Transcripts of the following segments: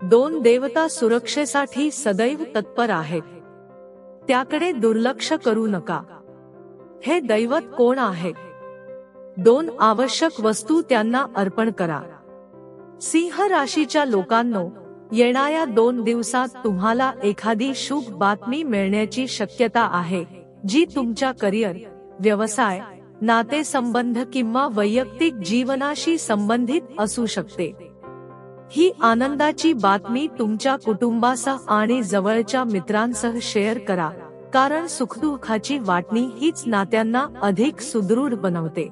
दोन देवता सुरक्षेसाठी सदैव तत्पर आहेत. त्याकडे दुर्लक्ष करू नका. हे दैवत कोण आहे? दोन आवश्यक वस्तू त्यांना अर्पण करा. सिंह राशीच्या लोकांनो, येणाऱ्या 2 दिवसात तुम्हाला एखादी शुभ बातमी मिळण्याची शक्यता आहे, जी तुमच्या करिअर, व्यवसाय, नातेसंबंध किंवा वैयक्तिक जीवनाशी संबंधित असू शकते. ही आनंदाची बातमी तुमच्या कुटुंबासह आणि जवळच्या मित्रांसह शेअर करा, कारण सुखदुःखाची वाटणी हीच नात्यांना अधिक सुदृढ बनवते.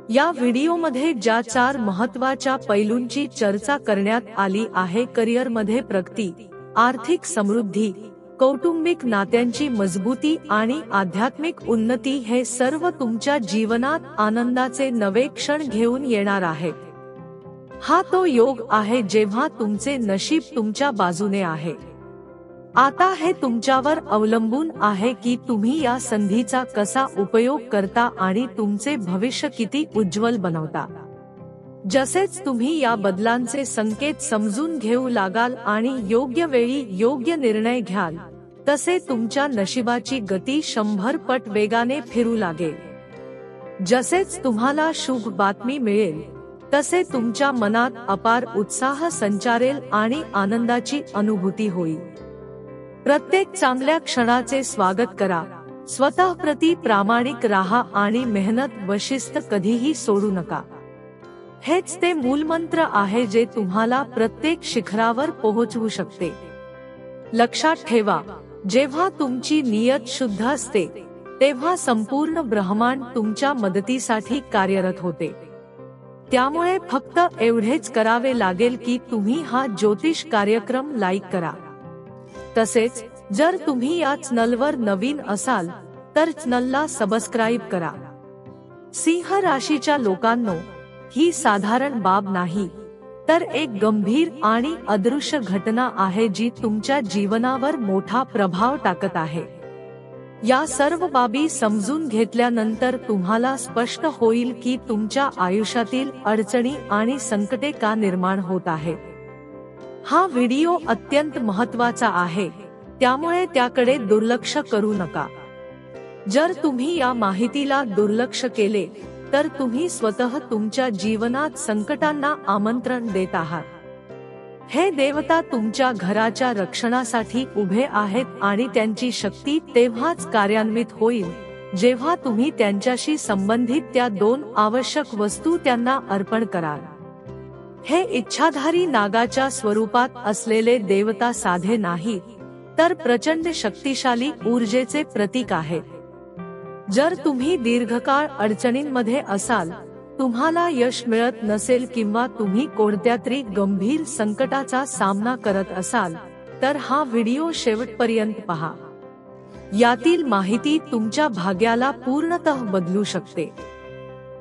या व्हिडिओमध्ये ज्या 4 महत्त्वाच्या पैलूंची चर्चा करण्यात आली आहे, करिअरमध्ये प्रगती, आर्थिक समृद्धी, कौटुंबिक नात्यांची मजबूती आणि आध्यात्मिक उन्नती, हे सर्व तुमच्या जीवनात आनंदाचे नवे क्षण घेऊन येणार आहेत. हा तो योग आहे जेव्हा तुमचे नशीब तुमच्या बाजूने आहे. आता हे तुमच्यावर अवलंबून आहे की तुम्ही या संधीचा कसा उपयोग करता आणि तुमचे भविष्य किती उज्ज्वल बनवता. जसेच तुम्ही या बदलांचे संकेत समजून घेऊ लागाल आणि योग्य वेळी योग्य निर्णय घ्याल, तसे तुमच्या नशिबाची गती 100 पट वेगाने फिरू लागेल. जसेच तुम्हाला शुभ बातमी मिळेल, तसे तुमच्या मनात अपार उत्साह संचारेल आणि आनंदाची अनुभूती होईल. प्रत्येक चांगल्या क्षणाचे स्वागत करा, स्वतःप्रती प्रामाणिक राहा आणि मेहनत व शिस्त कधीही सोडू नका. हेच ते मूलमंत्र आहे जे तुम्हाला प्रत्येक शिखरावर पोहोचवू शकते. लक्षात ठेवा, जेव्हा तुमची नियत शुद्ध असते, तेव्हा संपूर्ण ब्रह्मांड तुमच्या मदतीसाठी कार्यरत होते. त्यामुळे फक्त एवढेच करावे लागेल की तुम्ही हा ज्योतिष कार्यक्रम लाईक करा. तसेच जर तुम्ही या चॅनलवर नवीन असाल तर चॅनलला सबस्क्राईब करा. सिंह राशीच्या लोकांनो, ही साधारण बाब नाही, तर एक गंभीर आणि अदृश्य घटना आहे जी तुमच्या जीवनावर मोठा प्रभाव टाकत आहे. या सर्व बाबी समजून घेतल्यानंतर तुम्हाला स्पष्ट होईल की तुमच्या आयुष्यातील अडचणी आणि संकटे का निर्माण होत आहेत. हा व्हिडिओ अत्यंत महत्त्वाचा आहे, त्यामुळे त्याकडे दुर्लक्ष करू नका. जर तुम्ही या माहितीला दुर्लक्ष केले, तर तुम्ही स्वतः तुमच्या जीवनात संकटांना आमंत्रण देत आहात. हे देवता तुमच्या घराच्या रक्षणासाठी उभे आहेत आणि त्यांची शक्ती तेव्हाच कार्यान्वित होईल, जेव्हा तुम्ही त्यांच्याशी संबंधित त्या 2 आवश्यक वस्तू त्यांना अर्पण कराल. हे इच्छाधारी नागाच्या स्वरूपात असलेले देवता साधे नाहीत, तर प्रचंड शक्तिशाली ऊर्जेचे प्रतीक आहे. जर तुम्ही दीर्घकाळ अडचणींमध्ये असाल, तुम्हाला यश मिळत नसेल किंवा तुम्ही कोणत्यातरी गंभीर संकटाचा सामना करत असाल, तर हा व्हिडिओ शेवटपर्यंत पहा. यातील माहिती तुमच्या भाग्याला पूर्णतः बदलू शकते.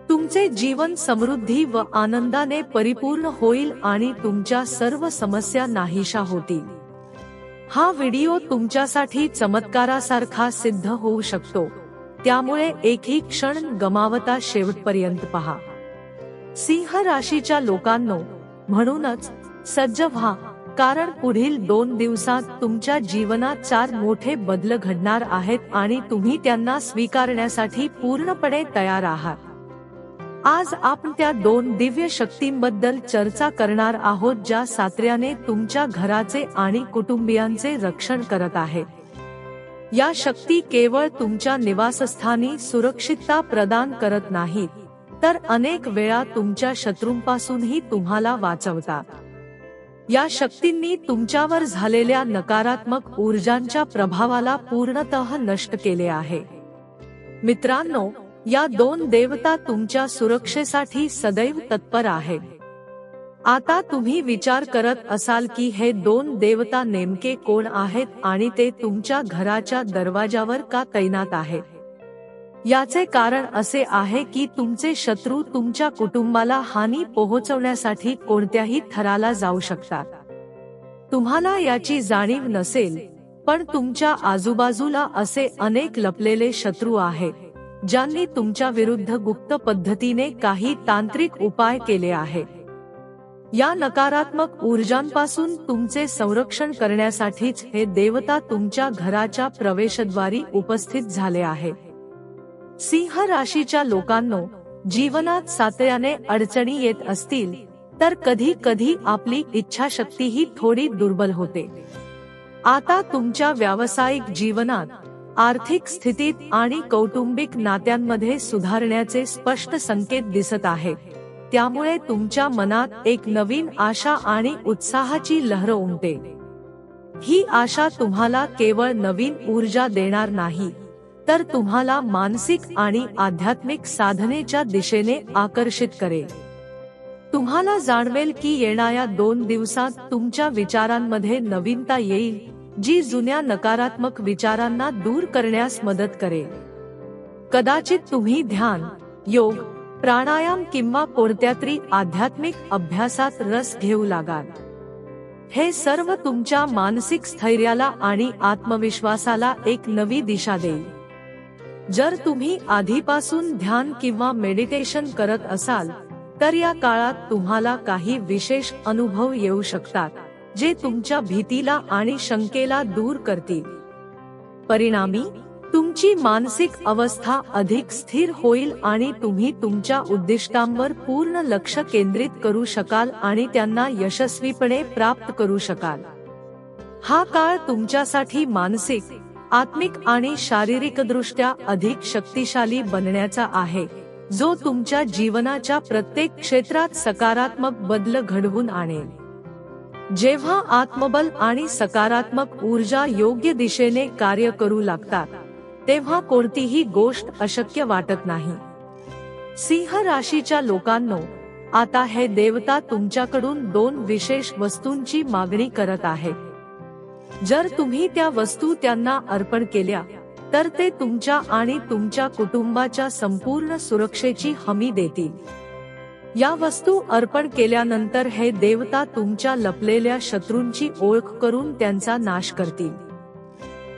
तुमचे जीवन समृद्धी व आनंदाने परिपूर्ण होईल आणि तुमच्या सर्व समस्या नाहीशा होतील. हा व्हिडिओ तुमच्यासाठी चमत्कारासारखा सिद्ध होऊ शकतो, त्यामुळे एकही क्षण गमावता शेवटपर्यंत पहा. सिंह राशीच्या लोकांनो, म्हणूनच सज्ज व्हा, कारण पुढील 2 दिवसात तुमच्या जीवनात 4 मोठे बदल घडणार आहेत आणि तुम्ही त्यांना स्वीकारण्यासाठी पूर्णपणे तयार आहात. आज आपण त्या 2 दिव्य शक्तींबद्दल चर्चा करणार आहोत, ज्या सातत्याने तुमच्या घराचे आणि कुटुंबियांचे रक्षण करत आहेत. या शक्ती केवळ तुमच्या निवासस्थानी सुरक्षितता प्रदान करत नाहीत, तर अनेक वेळा तुमच्या शत्रूंपासूनही तुम्हाला वाचवतात. या शक्तींनी तुमच्यावर झालेल्या नकारात्मक ऊर्जांच्या प्रभावाला पूर्णतः नष्ट केले आहे. मित्रांनो, या 2 देवता तुमच्या सुरक्षेसाठी सदैव तत्पर आहेत. आता तुम्ही विचार करत असाल की हे 2 देवता नेमके कोण आहेत आणि ते तुमच्या घराच्या दरवाजावर का तैनात आहेत. याचे कारण असे आहे की तुमचे शत्रू तुमच्या कुटुंबाला हानी पोहोचवण्यासाठी कोणत्याही थराला जाऊ शकतात. तुम्हाला याची जाणीव नसेल, पण तुमच्या आजूबाजूला असे अनेक लपलेले शत्रू आहेत, ज्यांनी तुमच्या विरुद्ध गुप्त पद्धतीने काही तांत्रिक उपाय केले आहेत. या नकारात्मक ऊर्जांपासून तुमचे संरक्षण करण्यासाठीच हे देवता तुमच्या घराच्या प्रवेशद्वारी उपस्थित झाले आहे. सिंह राशीच्या लोकांनो, जीवनात सातत्याने अडचणी येत असतील तर कधी कधी आपली इच्छाशक्तीही थोडी दुर्बल होते. आता तुमच्या व्यावसायिक जीवनात, आर्थिक स्थितीत आणि कौटुंबिक नात्यांमध्ये सुधारण्याचे स्पष्ट संकेत दिसत आहेत. त्यामुळे तुमच्या मनात एक नवीन आशा आणि उत्साहाची लहर उमटे. ही आशा तुम्हाला केवळ नवीन ऊर्जा देणार नाही, तर तुम्हाला मानसिक आणि आध्यात्मिक साधनेच्या दिशेने आकर्षित करेल. तुम्हाला जाणवेल की येणाऱ्या 2 दिवसात तुमच्या विचारांमध्ये नवीनता येईल, जी जुन्या नकारात्मक विचारांना दूर करण्यास मदत करेल. कदाचित तुम्ही ध्यान, योग, प्राणायाम किंवा कोणत्यातरी आध्यात्मिक अभ्यासात रस घेऊ लागाल. हे सर्व तुमच्या मानसिक स्थैर्याला आणि आत्मविश्वासाला एक नवी दिशा देईल. जर तुम्ही आधीपासून ध्यान किंवा मेडिटेशन करत असाल तर या काळात तुम्हाला काही विशेष अनुभव येऊ शकतात, जे तुमच्या भीतीला आणि शंकेला दूर करतील. परिणामी तुमची मानसिक अवस्था अधिक स्थिर होईल आणि तुम्ही तुमच्या उद्दिष्टांवर पूर्ण लक्ष केंद्रित करू शकाल आणि त्यांना यशस्वीपणे प्राप्त करू शकाल. हा काळ तुमच्यासाठी मानसिक, आत्मिक आणि शारीरिकदृष्ट्या अधिक शक्तिशाली बनण्याचा आहे, जो तुमच्या जीवनाच्या प्रत्येक क्षेत्रात सकारात्मक बदल घडवून आणेल. जेव्हा आत्मबल आणि सकारात्मक ऊर्जा योग्य दिशेने कार्य करू लागतात, तेव्हा कोणतीही गोष्ट अशक्य वाटत नाही. सिंह राशीच्या लोकांनो, आता हे देवता तुमच्याकडून 2 विशेष वस्तूंची मागणी करत आहेत. जर तुम्ही त्या वस्तू त्यांना अर्पण केल्या तर ते तुमच्या आणि तुमच्या कुटुंबाच्या संपूर्ण सुरक्षेची हमी देतील. या वस्तू अर्पण केल्यानंतर हे देवता तुमच्या लपलेल्या शत्रूंची ओळख करून त्यांचा नाश करतील.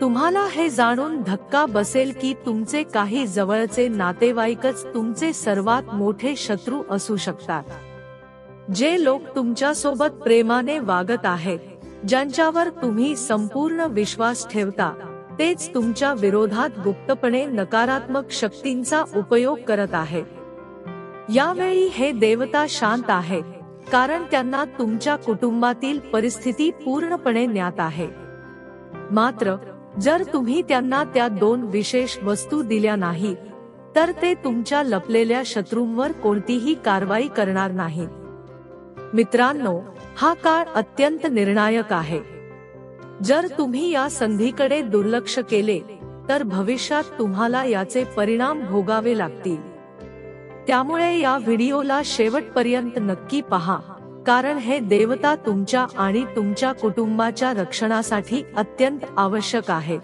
तुम्हाला हे जाणून धक्का बसेल की तुमचे काही जवळचे नातेवाईकच तुमचे सर्वात मोठे शत्रू असू शकतात. जे लोक तुमच्यासोबत प्रेमाने वागत आहेत, ज्यांच्यावर तुम्ही संपूर्ण विश्वास ठेवता, तेच तुमच्या विरोधात गुप्तपणे नकारात्मक शक्तींचा उपयोग करत आहेत. यावेळी हे देवता शांत आहेत, कारण त्यांना तुमच्या कुटुंबातील परिस्थिती पूर्णपणे ज्ञात आहे. मात्र जर तुम्ही त्यांना त्या 2 विशेष वस्तू दिल्या नाहीत, तर ते तुमच्या लपलेल्या शत्रूंवर कोणतीही कारवाई करणार नाहीत. मित्रांनो, हा काळ अत्यंत निर्णायक आहे. जर तुम्ही या संधीकडे दुर्लक्ष केले तर भविष्यात तुम्हाला याचे परिणाम भोगावे लागतील. त्यामुळे या व्हिडिओला शेवटपर्यंत नक्की पहा, कारण हे देवता तुमच्या आणि तुमच्या कुटुंबाच्या रक्षणासाठी अत्यंत आवश्यक आहे.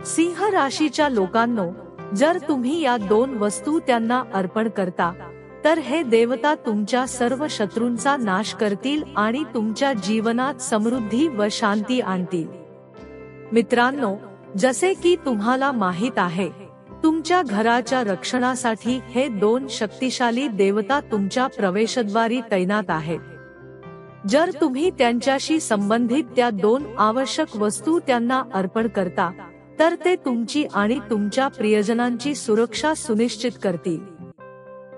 सिंह राशीच्या लोकांनो, जर तुम्ही या 2 वस्तू त्यांना अर्पण करता तर हे देवता तुमच्या सर्व शत्रूंचा नाश करतील आणि तुमच्या जीवनात समृद्धी व शांती आणतील. मित्रांनो, जसे की तुम्हाला माहित आहे, तुमच्या घराच्या रक्षणासाठी हे 2 शक्तिशाली देवता तुमच्या प्रवेशद्वारी तैनात आहेत. जर तुम्ही त्यांच्याशी संबंधित त्या 2 आवश्यक वस्तू त्यांना अर्पण करता तर ते तुमची आणि तुमच्या प्रियजनांची सुरक्षा सुनिश्चित करतील.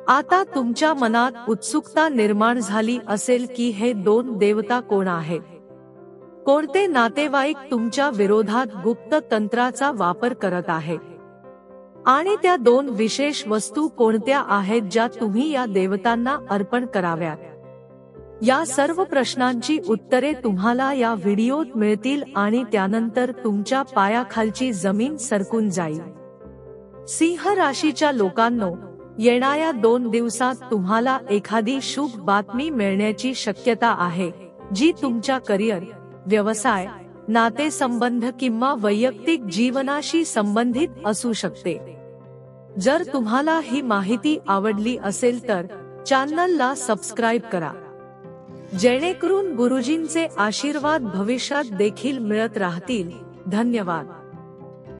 आता तुमच्या मनात उत्सुकता निर्माण झाली असेल की हे 2 देवता कोण आहेत? कोणते नातेवाईक तुमच्या विरोधात गुप्त तंत्राचा वापर करत आहेत? आणि त्या 2 विशेष वस्तू कोणत्या आहेत ज्या तुम्ही या देवतांना अर्पण कराव्यात? या सर्व प्रश्नांची उत्तरे तुम्हाला या व्हिडिओत मिळतील आणि त्यानंतर तुमच्या पायाखालची जमीन सरकून जाईल. सिंह राशीच्या लोकांनो, येणाऱ्या 2 दिवसात तुम्हाला एखादी शुभ बातमी मिळण्याची शक्यता आहे, जी तुमच्या करिअर, व्यवसाय, नातेसंबंध किंवा वैयक्तिक जीवनाशी संबंधित असू शकते. जर तुम्हाला ही माहिती आवडली असेल तर चॅनलला सबस्क्राइब करा, जेणेकरून गुरुजींचे आशीर्वाद भविष्यात देखील मिळत राहतील. धन्यवाद.